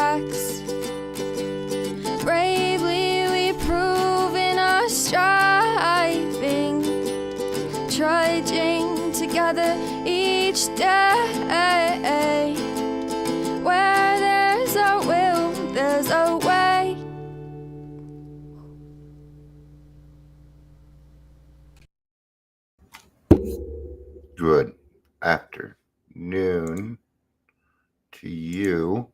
tracks. Bravely we proven our striving, trudging together each day. Where there's a will, there's a way. Good afternoon to you.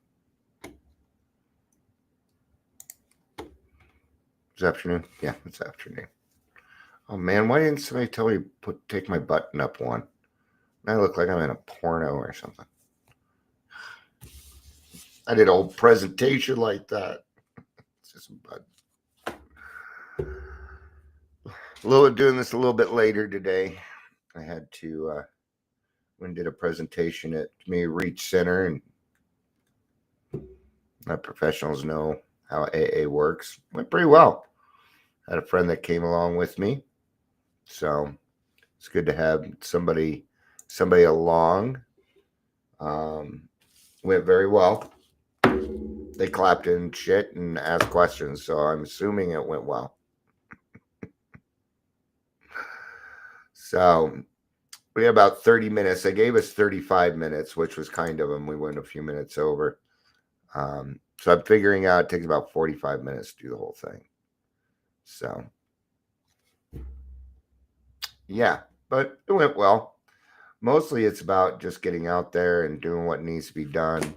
It's afternoon? Yeah, it's afternoon. Oh man, why didn't somebody tell me to take my button up one? I look like I'm in a porno or something. I did a whole presentation like that. It's just a button. Doing this a little bit later today. I had to when did a presentation at Community Reach Center, and my professionals know how AA works. Went pretty well. Had a friend that came along with me, so it's good to have somebody along. Went very well. They clapped and shit and asked questions, so I'm assuming it went well. So we had about 30 minutes. They gave us 35 minutes, which was kind of them. We went a few minutes over. So I'm figuring out it takes about 45 minutes to do the whole thing. So yeah, but it went well. Mostly it's about just getting out there and doing what needs to be done.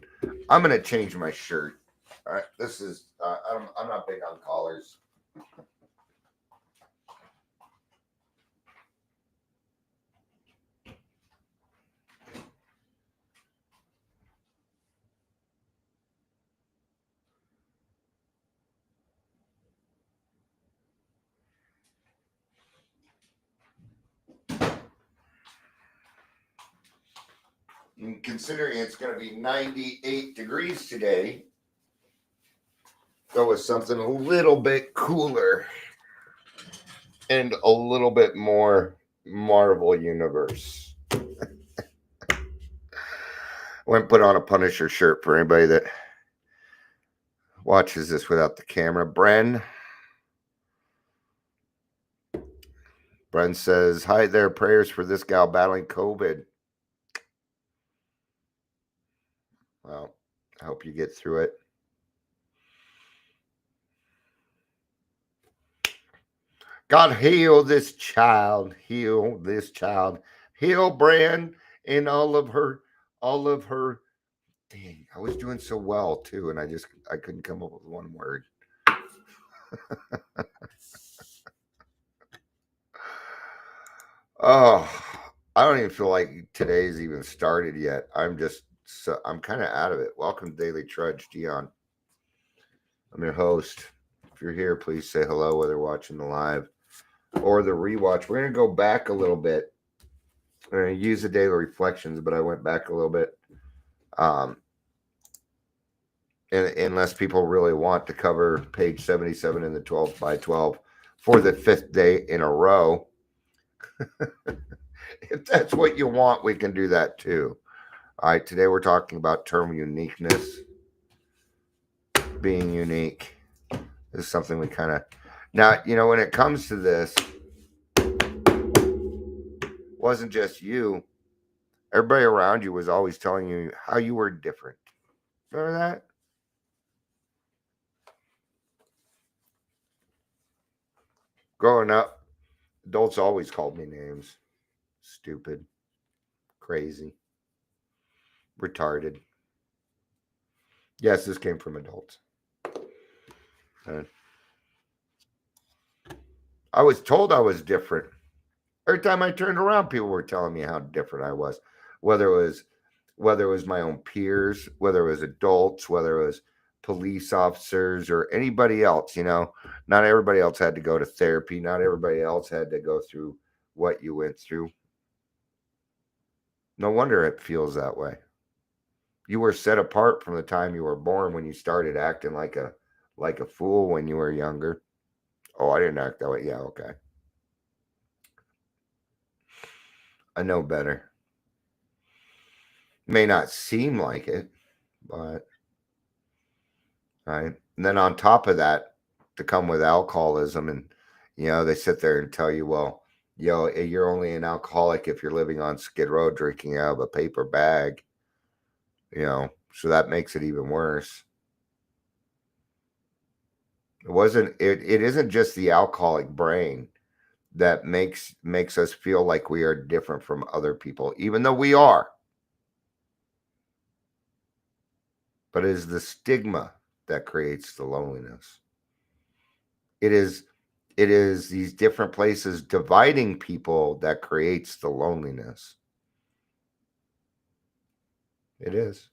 I'm going to change my shirt. All right, this is, I'm not big on collars. And considering it's going to be 98 degrees today, go with something a little bit cooler and a little bit more Marvel Universe. Went and put on a Punisher shirt for anybody that watches this without the camera. Bren says, hi there, prayers for this gal battling COVID. Well, I hope you get through it. God, heal this child. Heal this child. Heal Bran and all of her. Dang, I was doing so well too, and I couldn't come up with one word. Oh, I don't even feel like today's even started yet. I'm kind of out of it. Welcome to Daily Trudge, Dion. I'm your host. If you're here, please say hello, whether watching the live or the rewatch. We're going to go back a little bit. I'm going to use the daily reflections, but I went back a little bit. And unless people really want to cover page 77 in the 12 by 12 for the 5th day in a row. If that's what you want, we can do that too. All right, today we're talking about term uniqueness. Being unique is something we kind of... Now, when it comes to this, it wasn't just you. Everybody around you was always telling you how you were different. Remember that? Growing up, adults always called me names. Stupid, crazy, retarded. Yes, this came from adults. I was told I was different. Every time I turned around, people were telling me how different I was. Whether it was my own peers, whether it was adults, whether it was police officers or anybody else, not everybody else had to go to therapy. Not everybody else had to go through what you went through. No wonder it feels that way. You were set apart from the time you were born when you started acting like a fool when you were younger. Oh, I didn't act that way. Yeah, okay. I know better. May not seem like it, but right? And then on top of that, to come with alcoholism, and they sit there and tell you, well, you're only an alcoholic if you're living on Skid Row drinking out of a paper bag, so that makes it even worse. It isn't just the alcoholic brain that makes us feel like we are different from other people, even though we are. But it is the stigma that creates the loneliness. It is these different places dividing people that creates the loneliness. It is.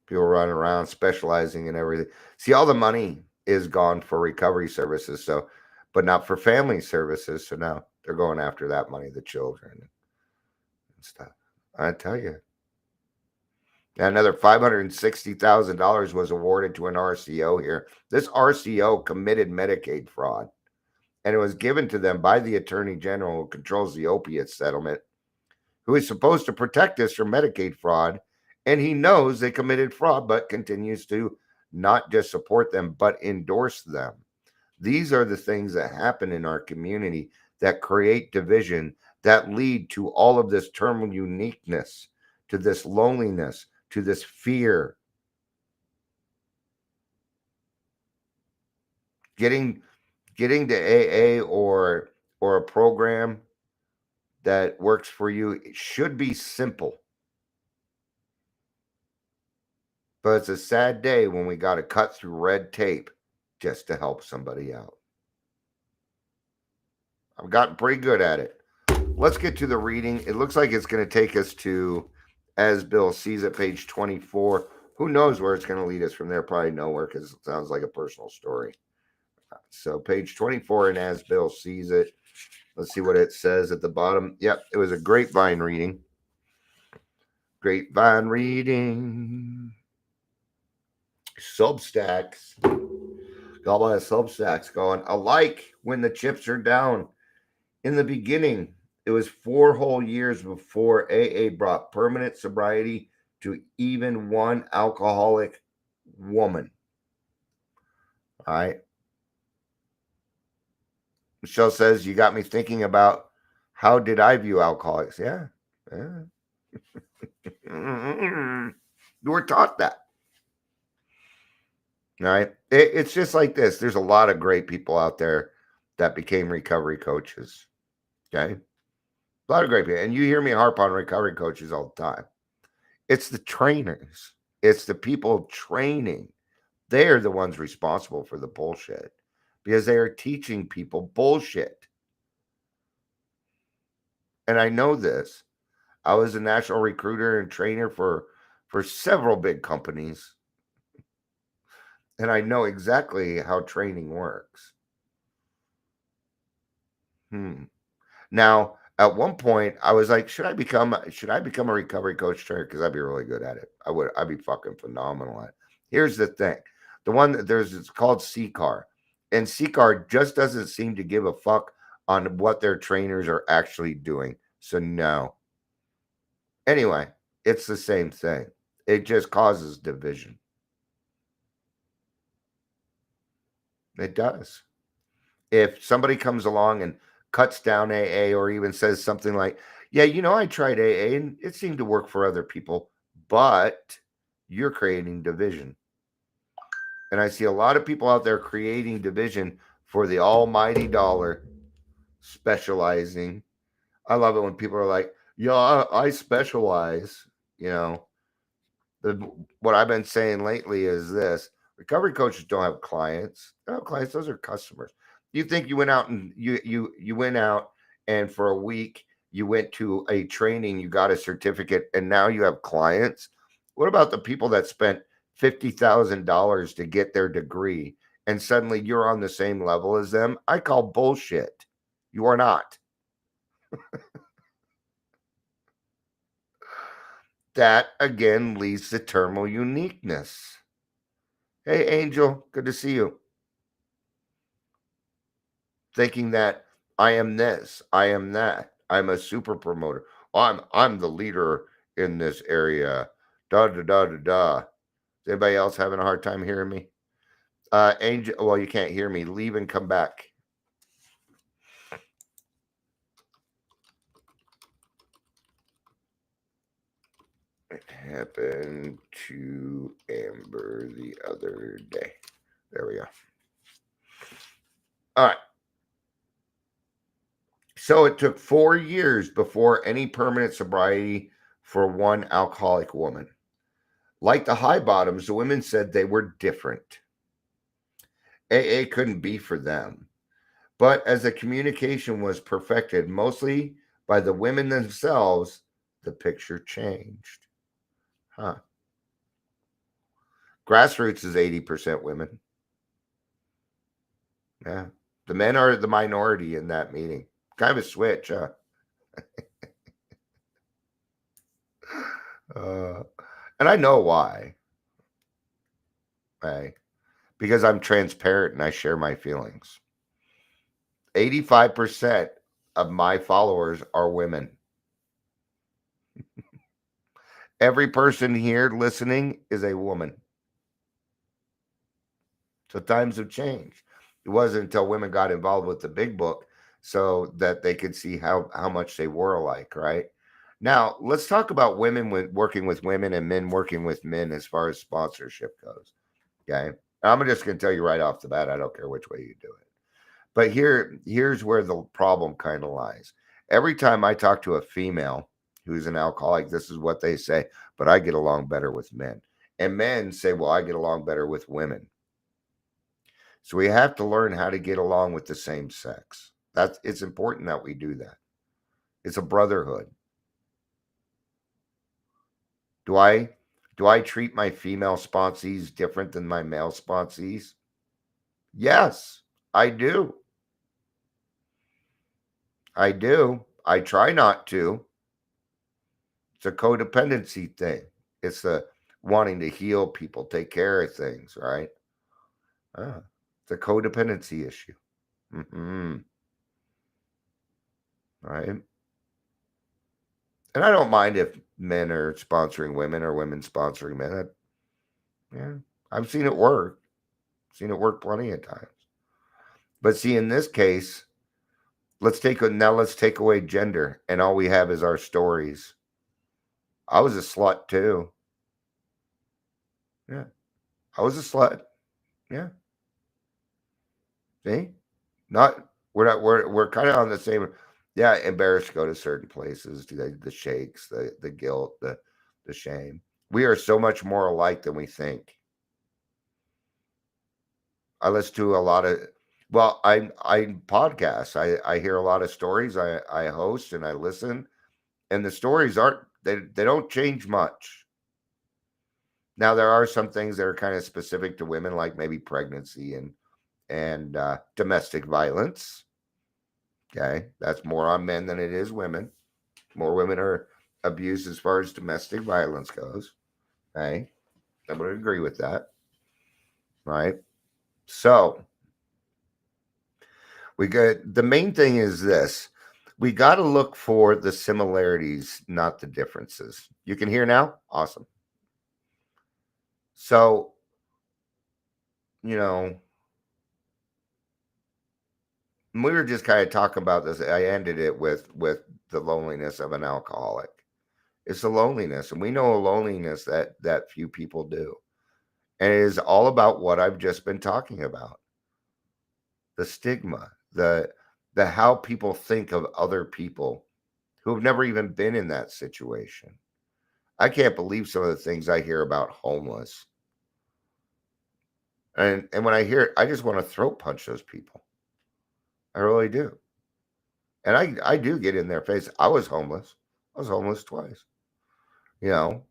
People running around specializing in everything. See, all the money is gone for recovery services, but not for family services. So now they're going after that money, the children and stuff. I tell you. Another $560,000 was awarded to an RCO here. This RCO committed Medicaid fraud, and it was given to them by the Attorney General who controls the opiate settlement, who is supposed to protect us from Medicaid fraud. And he knows they committed fraud, but continues to not just support them, but endorse them. These are the things that happen in our community that create division, that lead to all of this terminal uniqueness, to this loneliness, to this fear. Getting to AA or a program that works for you, it should be simple. But it's a sad day when we got to cut through red tape just to help somebody out. I've gotten pretty good at it. Let's get to the reading. It looks like it's going to take us to As Bill Sees It, page 24. Who knows where it's going to lead us from there? Probably nowhere, because it sounds like a personal story. So page 24 in As Bill Sees It. Let's see what it says at the bottom. Yep, it was a grapevine reading. Grapevine reading. Substacks. Got my Substacks going. Alike when the chips are down. In the beginning, it was 4 whole years before AA brought permanent sobriety to even one alcoholic woman. All right. Michelle says, you got me thinking about how did I view alcoholics? Yeah. You were taught that. All right. It's just like this. There's a lot of great people out there that became recovery coaches. Okay. A lot of great people. And you hear me harp on recovery coaches all the time. It's the trainers. It's the people training. They are the ones responsible for the bullshit because they are teaching people bullshit. And I know this. I was a national recruiter and trainer for several big companies. And I know exactly how training works. Now, at one point, I was like, should I become a recovery coach trainer? Because I'd be really good at it. I'd be fucking phenomenal at it. Here's the thing. The one that it's called CCAR. And CCAR just doesn't seem to give a fuck on what their trainers are actually doing. So no. Anyway, it's the same thing. It just causes division. It does. If somebody comes along and cuts down AA or even says something like, yeah, I tried AA and it seemed to work for other people, but you're creating division. And I see a lot of people out there creating division for the almighty dollar, specializing. I love it when people are like, yeah, I specialize. What I've been saying lately is this. Recovery coaches don't have clients. They don't have clients. Those are customers. You think you went out and you went out and for a week you went to a training, you got a certificate, and now you have clients? What about the people that spent $50,000 to get their degree and suddenly you're on the same level as them? I call bullshit. You are not. That again leads to terminal uniqueness. Hey, Angel, good to see you. Thinking that I am this, I am that, I'm a super promoter. I'm the leader in this area. Da da da da da. Is anybody else having a hard time hearing me? Angel, well, you can't hear me. Leave and come back. It happened to Amber the other day. There we go. All right. So it took 4 years before any permanent sobriety for one alcoholic woman. Like the high bottoms, the women said they were different. AA couldn't be for them. But as the communication was perfected mostly by the women themselves, the picture changed. Huh. Grassroots is 80% women. Yeah. The men are the minority in that meeting. Kind of a switch, huh? And I know why. Right? Because I'm transparent and I share my feelings. 85% of my followers are women. Every person here listening is a woman. So times have changed. It wasn't until women got involved with the big book so that they could see how much they were alike, right? Now, let's talk about women working with women and men working with men as far as sponsorship goes. Okay. I'm just going to tell you right off the bat, I don't care which way you do it. But here's where the problem kind of lies. Every time I talk to a female who's an alcoholic, this is what they say, but I get along better with men. And men say, well, I get along better with women. So we have to learn how to get along with the same sex. It's important that we do that. It's a brotherhood. Do I treat my female sponsees different than my male sponsees? Yes, I do. I do. I try not to. It's a codependency thing. It's the wanting to heal people, take care of things, right? It's a codependency issue. Right? And I don't mind if men are sponsoring women or women sponsoring men. Yeah, I've seen it work. Seen it work plenty of times. But see, in this case, let's take away gender, and all we have is our stories. I was a slut too. Yeah, I was a slut. Yeah. See, we're kind of on the same. Yeah, embarrassed to go to certain places, do the shakes, the guilt, the shame. We are so much more alike than we think. I listen to a lot of, well, I podcasts. I hear a lot of stories. I host and I listen, and the stories aren't they don't change much. Now there are some things that are kind of specific to women, like maybe pregnancy and domestic violence. Okay, that's more on men than it is women. More women are abused as far as domestic violence goes. Okay, I would agree with that. Right. So we got the main thing is this. We got to look for the similarities, not the differences. You can hear now? Awesome. So, you know, we were just kind of talking about this. I ended it with the loneliness of an alcoholic. It's a loneliness, and we know a loneliness that few people do. And it is all about what I've just been talking about. The stigma, the how people think of other people who have never even been in that situation. I can't believe some of the things I hear about homeless. And when I hear it, I just want to throat punch those people. I really do. And I do get in their face. I was homeless. I was homeless twice. You know,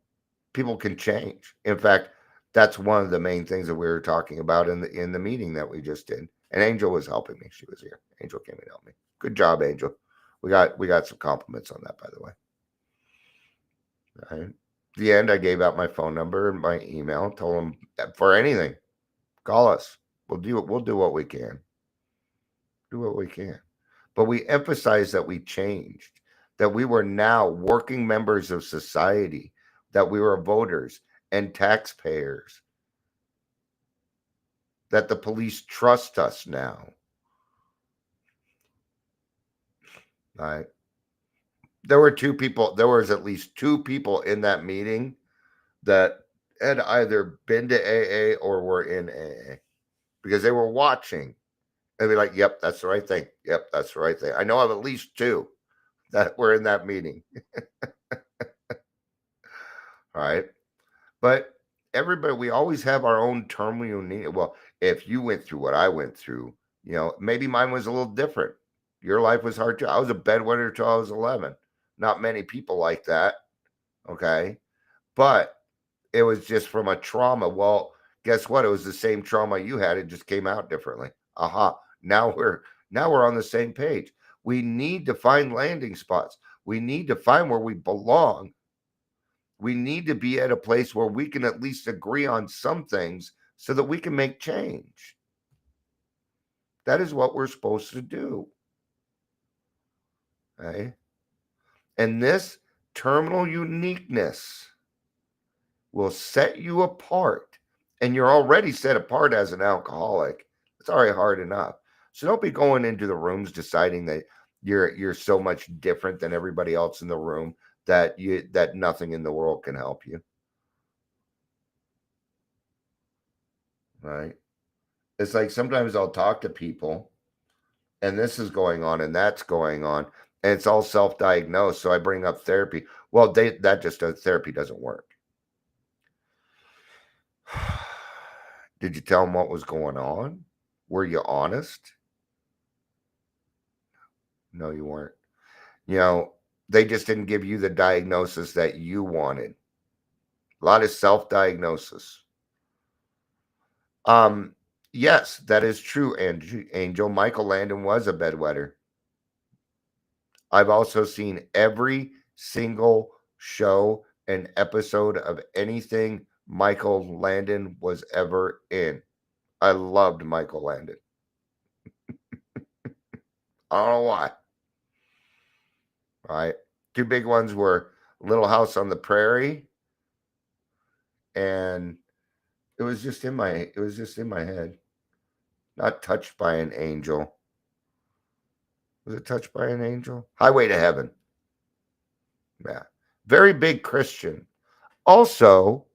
people can change. In fact, that's one of the main things that we were talking about in the meeting that we just did. And Angel was helping me. She was here. Angel came and helped me. Good job, Angel. We got some compliments on that, by the way. Right. At the end, I gave out my phone number and my email. Told them for anything, call us. We'll do what we can. Do what we can. But we emphasize that we changed, that we were now working members of society, that we were voters. and taxpayers that the police trust us now. All right. There was at least two people in that meeting that had either been to AA or were in AA because they were watching. And be like, yep, that's the right thing. Yep, that's the right thing. I know of at least two that were in that meeting. All right. But everybody, we always have our own terminal need. Well, if you went through what I went through, maybe mine was a little different. Your life was hard too. I was a bedwetter till I was 11. Not many people like that. Okay. But it was just from a trauma. Well, guess what? It was the same trauma you had. It just came out differently. Aha. Now we're on the same page. We need to find landing spots. We need to find where we belong. We need to be at a place where we can at least agree on some things so that we can make change. That is what we're supposed to do. Okay? And this terminal uniqueness will set you apart. And you're already set apart as an alcoholic. It's already hard enough. So don't be going into the rooms deciding that you're so much different than everybody else in the room that nothing in the world can help you. Right? It's like sometimes I'll talk to people and this is going on and that's going on and it's all self-diagnosed. So I bring up therapy. Well, therapy doesn't work. Did you tell them what was going on? Were you honest? No, you weren't. They just didn't give you the diagnosis that you wanted. A lot of self-diagnosis. Yes, that is true, Angel. Michael Landon was a bedwetter. I've also seen every single show and episode of anything Michael Landon was ever in. I loved Michael Landon. I don't know why. All right. Two big ones were Little House on the Prairie, and it was just in my head. Not Touched by an Angel. Was it Touched by an Angel? Highway to Heaven. Yeah. Very big Christian. Also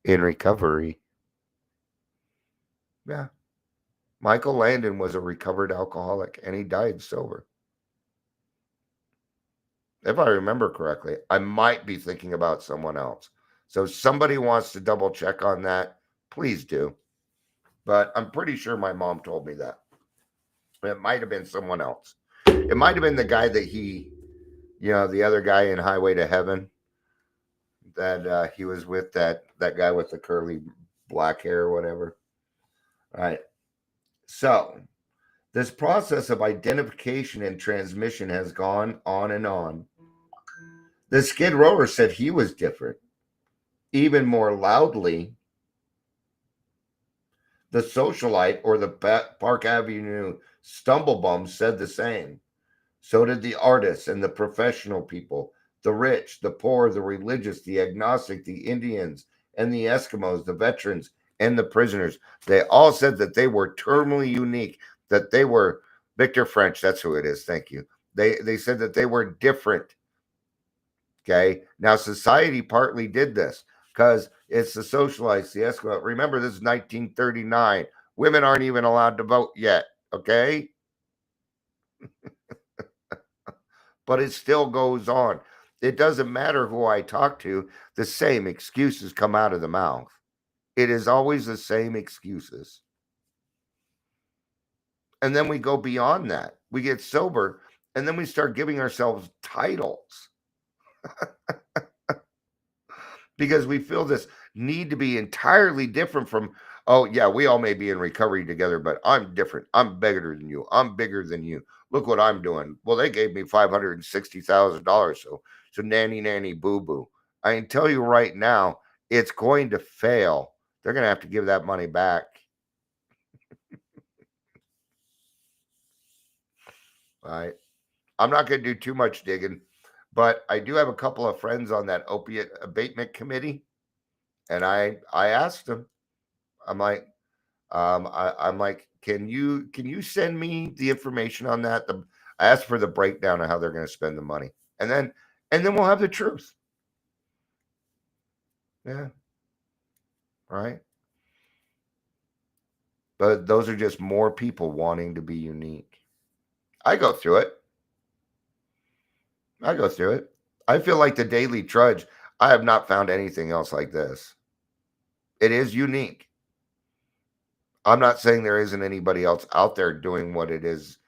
in recovery. Yeah. Michael Landon was a recovered alcoholic and he died sober. If I remember correctly, I might be thinking about someone else. So if somebody wants to double check on that, please do. But I'm pretty sure my mom told me that. It might have been someone else. It might have been the guy that the other guy in Highway to Heaven that he was with, that guy with the curly black hair or whatever. All right. So this process of identification and transmission has gone on and on. The Skid Rower said he was different. Even more loudly, the socialite or the Park Avenue stumblebum said the same. So did the artists and the professional people, the rich, the poor, the religious, the agnostic, the Indians, and the Eskimos, the veterans, and the prisoners. They all said that they were terminally unique, that they were Victor French. That's who it is. Thank you. They said that they were different. Okay. Now, society partly did this because it's the socialites, the Eskimo. Remember, this is 1939. Women aren't even allowed to vote yet. Okay. But it still goes on. It doesn't matter who I talk to, the same excuses come out of the mouth. It is always the same excuses. And then we go beyond that. We get sober and then we start giving ourselves titles because we feel this need to be entirely different from, oh, yeah, we all may be in recovery together, but I'm different. I'm bigger than you. I'm bigger than you. Look what I'm doing. Well, they gave me $560,000. So nanny, boo boo. I can tell you right now, it's going to fail. They're going to have to give that money back. All right. I'm not going to do too much digging, but I do have a couple of friends on that opiate abatement committee. And I asked him, I'm like, I'm like, can you send me the information on that? I asked for the breakdown of how they're going to spend the money, and then we'll have the truth. Yeah, right. But those are just more people wanting to be unique. I go through it. I go through it. I feel like the Daily Trudge. I have not found anything else like this. It is unique. I'm not saying there isn't anybody else out there doing what it is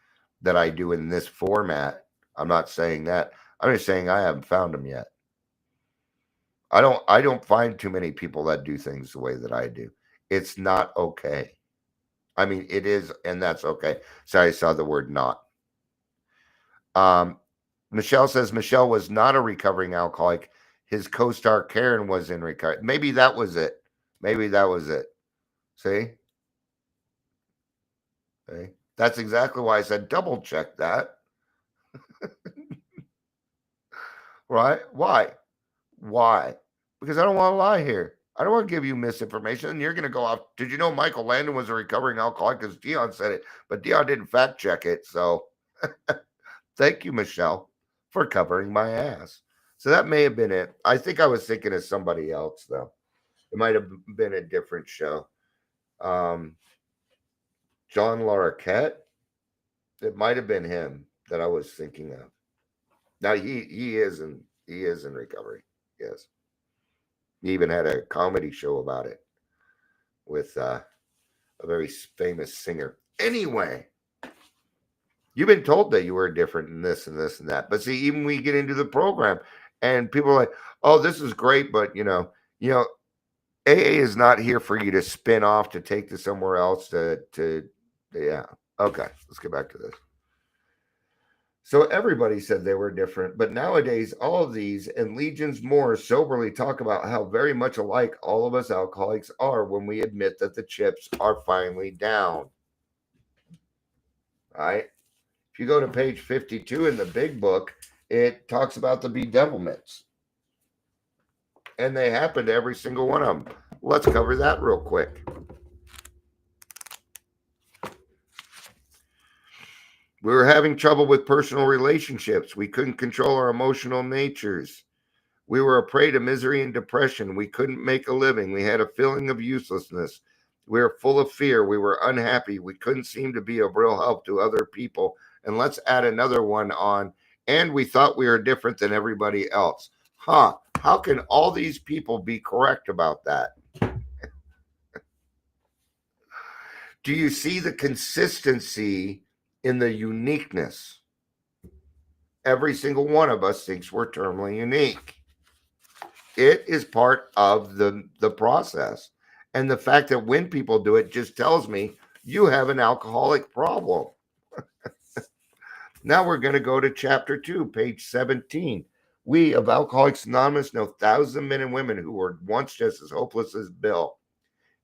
that I do in this format. I'm not saying that. I'm just saying I haven't found them yet. I don't find too many people that do things the way that I do. It's not okay. I mean, it is, and that's okay. Sorry, I saw the word not. Michelle says Michelle was not a recovering alcoholic. His co-star Karen was in recovery. Maybe that was it. Maybe that was it. See? See? That's exactly why I said double check that. Right? Why? Why? Because I don't want to lie here. I don't want to give you misinformation. And you're going to go off. Did you know Michael Landon was a recovering alcoholic? Because Dion said it, but Dion didn't fact check it. So thank you, Michelle, for covering my ass. So that may have been it. I think I was thinking of somebody else, though. It might have been a different show. John Larroquette. It might have been him that I was thinking of. Now he is in recovery. Yes. He even had a comedy show about it with a very famous singer. Anyway, you've been told that you were different in this and this and that. But see, even we get into the program and people are like, oh, this is great, but AA is not here for you to spin off to take to somewhere else to yeah. Okay, let's get back to this. So everybody said they were different, but nowadays all of these and legions more soberly talk about how very much alike all of us alcoholics are when we admit that the chips are finally down. All right. If you go to page 52 in the big book, it talks about the bedevilments. And they happen to every single one of them. Let's cover that real quick. We were having trouble with personal relationships. We couldn't control our emotional natures. We were a prey to misery and depression. We couldn't make a living. We had a feeling of uselessness. We were full of fear. We were unhappy. We couldn't seem to be of real help to other people. And let's add another one on. And we thought we were different than everybody else. Huh. How can all these people be correct about that? Do you see the consistency in the uniqueness? Every single one of us thinks we're terminally unique. It is part of the process. And the fact that when people do it just tells me you have an alcoholic problem. Now we're going to go to chapter 2, page 17. We of Alcoholics Anonymous know thousands of men and women who were once just as hopeless as Bill.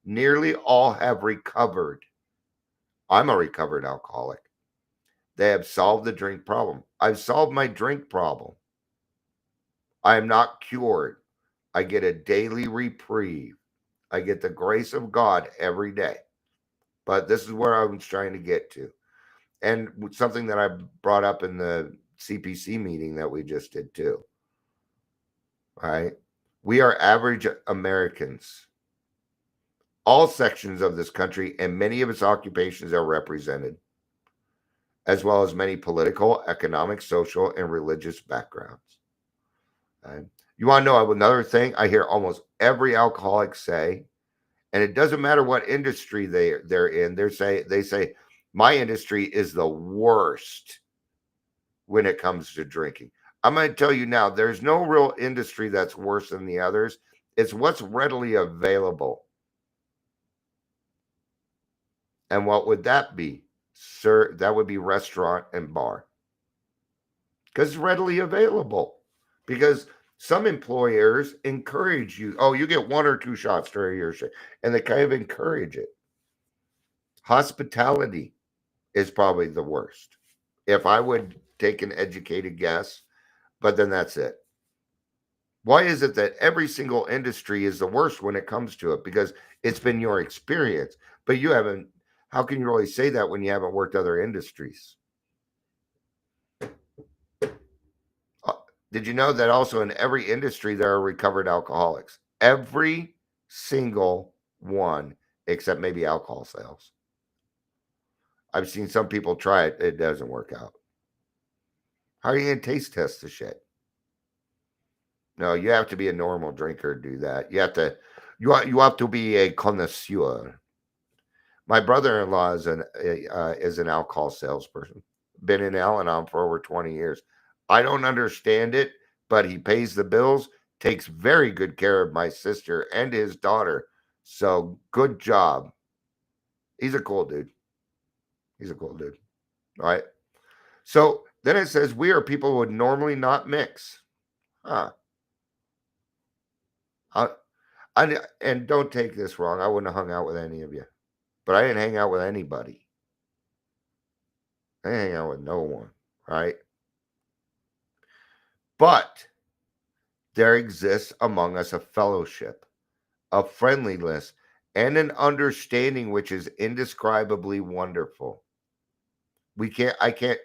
Nearly all have recovered. I'm a recovered alcoholic. They have solved the drink problem. I've solved my drink problem. I am not cured. I get a daily reprieve. I get the grace of God every day. But this is where I was trying to get to. And something that I brought up in the CPC meeting that we just did too. All right. We are average Americans. All sections of this country and many of its occupations are represented, as well as many political, economic, social, and religious backgrounds. Okay. You want to know another thing I hear almost every alcoholic say, and it doesn't matter what industry they're in, they say, my industry is the worst when it comes to drinking. I'm going to tell you now, there's no real industry that's worse than the others. It's what's readily available. And what would that be? Sir, that would be restaurant and bar. Because it's readily available. Because some employers encourage you, oh, you get 1 or 2 shots during your shift, and they kind of encourage it. Hospitality is probably the worst. If I would take an educated guess, but then that's it. Why is it that every single industry is the worst when it comes to it? Because it's been your experience, but you haven't. How can you really say that when you haven't worked other industries? Uh, Did you know that also in every industry there are recovered alcoholics? Every single one, except maybe alcohol sales. I've seen some people try it, it doesn't work out. How are you going to taste test the shit? No, you have to be a normal drinker to do that. You have to be a connoisseur. My brother-in-law is an alcohol salesperson. Been in Al-Anon for over 20 years. I don't understand it, but he pays the bills, takes very good care of my sister and his daughter. So good job. He's a cool dude. He's a cool dude. All right. So then it says we are people who would normally not mix. Huh. And don't take this wrong. I wouldn't have hung out with any of you, but I didn't hang out with anybody. I didn't hang out with no one. Right. But there exists among us a fellowship, a friendliness, and an understanding which is indescribably wonderful. I can't,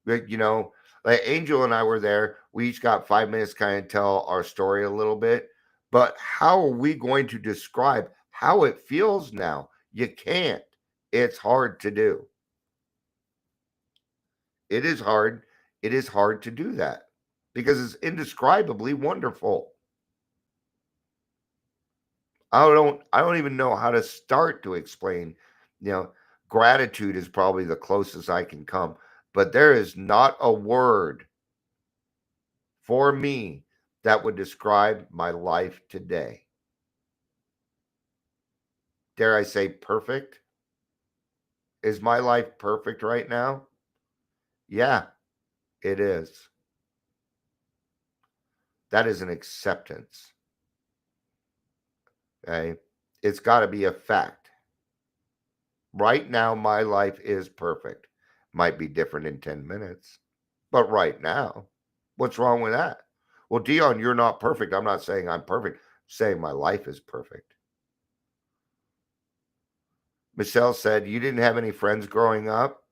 you know, like Angel and I were there. We each got 5 minutes to kind of tell our story a little bit. But how are we going to describe how it feels now? You can't. It's hard to do. It is hard. It is hard to do that because it's indescribably wonderful. I don't even know how to start to explain, you know, gratitude is probably the closest I can come, but there is not a word for me that would describe my life today. Dare I say perfect? Is my life perfect right now? Yeah, it is. That is an acceptance. Okay? It's got to be a fact. Right now, my life is perfect. Might be different in 10 minutes, but right now, what's wrong with that? Well, Dion, you're not perfect. I'm not saying I'm perfect. I'm saying my life is perfect. Michelle said, you didn't have any friends growing up?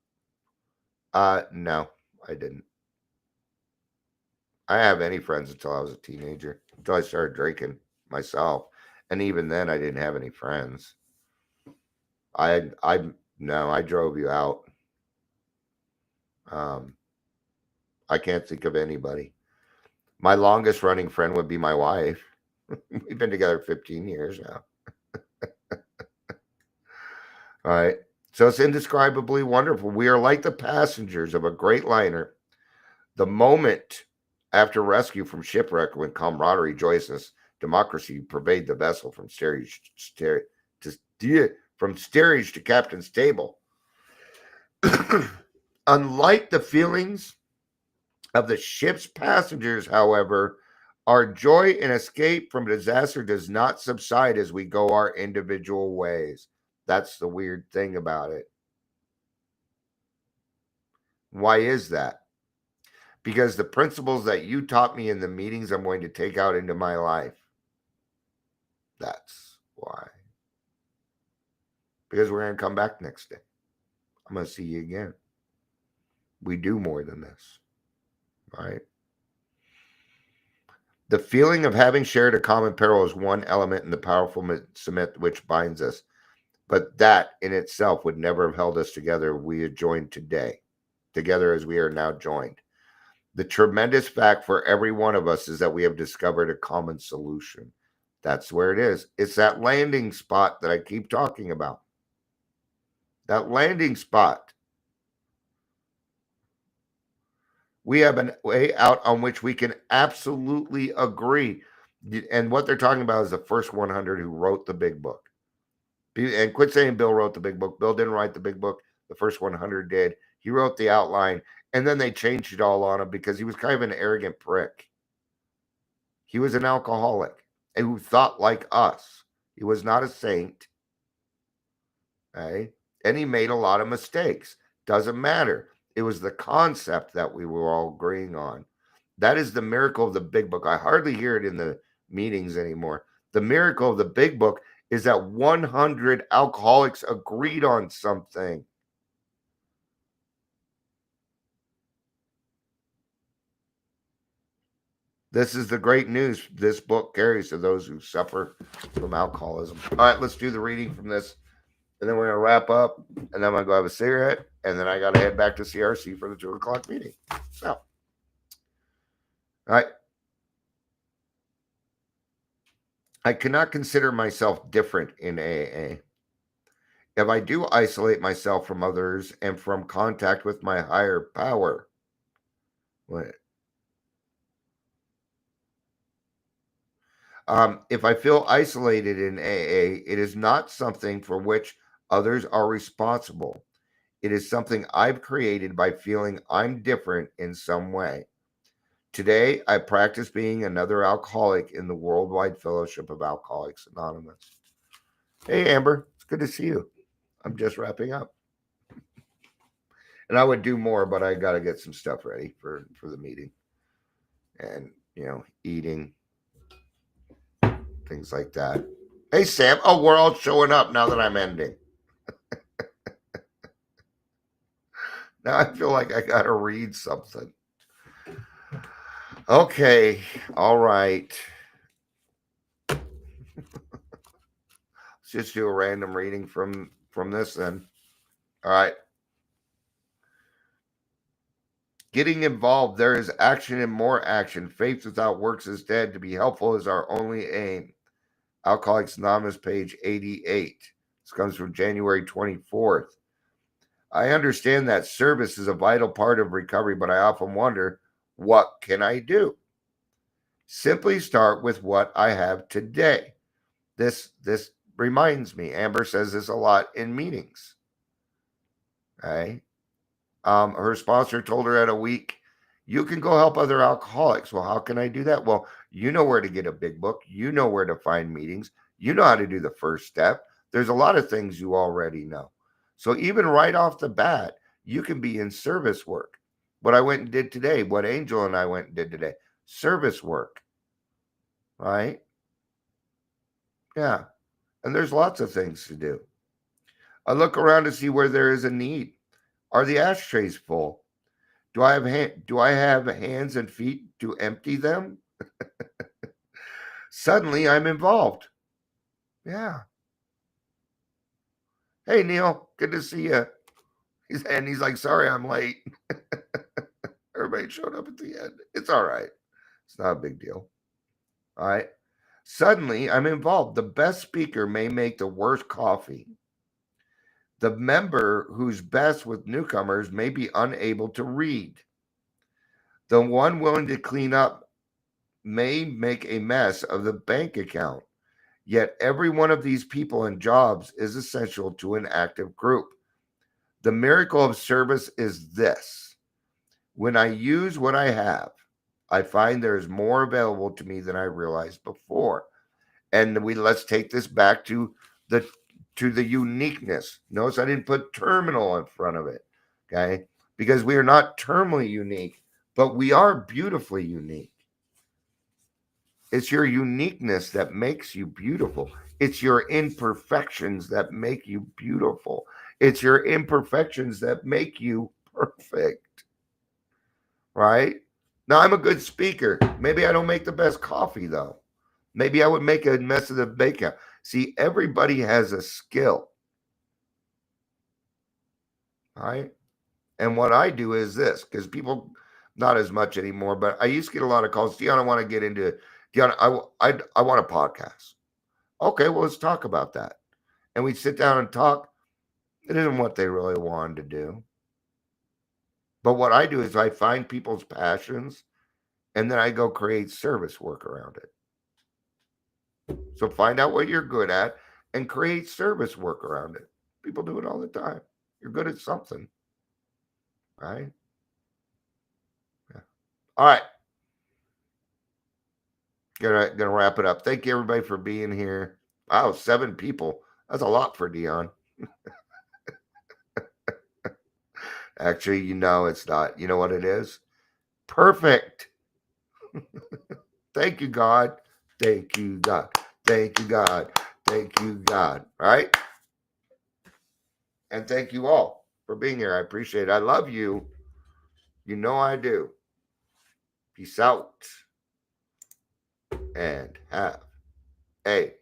No, I didn't. I didn't have any friends until I was a teenager, until I started drinking myself. And even then, I didn't have any friends. No, I drove you out. Um, I can't think of anybody. My longest running friend would be my wife. We've been together 15 years now. All right. So it's indescribably wonderful. We are like the passengers of a great liner. The moment after rescue from shipwreck, when camaraderie, joyousness, democracy pervade the vessel from steerage to captain's table. Unlike the feelings of the ship's passengers, however, our joy and escape from disaster does not subside as we go our individual ways. That's the weird thing about it. Why is that? Because the principles that you taught me in the meetings, I'm going to take out into my life. That's why. Because we're going to come back next day. I'm going to see you again. We do more than this, right? The feeling of having shared a common peril is one element in the powerful cement which binds us. But that in itself would never have held us together if we had joined today, together as we are now joined. The tremendous fact for every one of us is that we have discovered a common solution. That's where it is. It's that landing spot that I keep talking about. That landing spot. We have a way out on which we can absolutely agree. And what they're talking about is the first 100 who wrote the big book. And quit saying Bill wrote the big book. Bill didn't write the big book. The first 100 did. He wrote the outline, and then they changed it all on him because he was kind of an arrogant prick. He was an alcoholic and who thought like us. He was not a saint. Okay? And he made a lot of mistakes. Doesn't matter. It was the concept that we were all agreeing on. That is the miracle of the big book. I hardly hear it in the meetings anymore. The miracle of the big book is that 100 alcoholics agreed on something. This is the great news this book carries to those who suffer from alcoholism. All right, let's do the reading from this, and then we're going to wrap up, and then I'm going to go have a cigarette, and then I got to head back to CRC for the 2 o'clock meeting. So, all right. I cannot consider myself different in AA. If I do isolate myself from others and from contact with my higher power, if I feel isolated in AA, it is not something for which others are responsible. It is something I've created by feeling I'm different in some way. Today, I practice being another alcoholic in the Worldwide Fellowship of Alcoholics Anonymous. Hey, Amber, it's good to see you. I'm just wrapping up. And I would do more, but I got to get some stuff ready for the meeting. And, eating, things like that. Hey, Sam. Oh, we're all showing up now that I'm ending. Now I feel like I got to read something. Okay. All right. Let's just do a random reading from this then. All right. Getting involved. There is action and more action. Faith without works is dead. To be helpful is our only aim. Alcoholics Anonymous, page 88. This comes from January 24th. I understand that service is a vital part of recovery, but I often wonder, what can I do? Simply start with what I have today. This reminds me, Amber says this a lot in meetings. Okay. Her sponsor told her at a week, you can go help other alcoholics. Well, how can I do that? Well, you know where to get a big book. You know where to find meetings. You know how to do the first step. There's a lot of things you already know. So even right off the bat, you can be in service work. What I went and did today, what Angel and I went and did today, service work, right? Yeah. And there's lots of things to do. I look around to see where there is a need. Are the ashtrays full? Do I have hands and feet to empty them? Suddenly I'm involved. Yeah. Hey, Neil, good to see you. He's like, sorry, I'm late. Everybody showed up at the end. It's all right. It's not a big deal. All right. Suddenly I'm involved. The best speaker may make the worst coffee. The member who's best with newcomers may be unable to read. The one willing to clean up may make a mess of the bank account. Yet every one of these people and jobs is essential to an active group. The miracle of service is this. When I use what I have, I find there is more available to me than I realized before. And let's take this back to the uniqueness. Notice I didn't put terminal in front of it, okay? Because we are not terminally unique, but we are beautifully unique. It's your uniqueness that makes you beautiful. It's your imperfections that make you beautiful. It's your imperfections that make you perfect, right? Now, I'm a good speaker. Maybe I don't make the best coffee, though. Maybe I would make a mess of the bacon. See, everybody has a skill, right? And what I do is this, because people, not as much anymore, but I used to get a lot of calls. Dion, I want to get into, Dion, I want a podcast. Okay, well, let's talk about that. And we sit down and talk. It isn't what they really wanted to do. But what I do is I find people's passions and then I go create service work around it. So find out what you're good at and create service work around it. People do it all the time. You're good at something, right? Yeah. All right. Gonna wrap it up. Thank you everybody for being here. Wow, 7 people. That's a lot for Dion. Actually, it's not. You know what it is? Perfect. Thank you, God. Thank you, God. Thank you, God. Thank you, God. All right? And thank you all for being here. I appreciate it. I love you. You know I do. Peace out and have a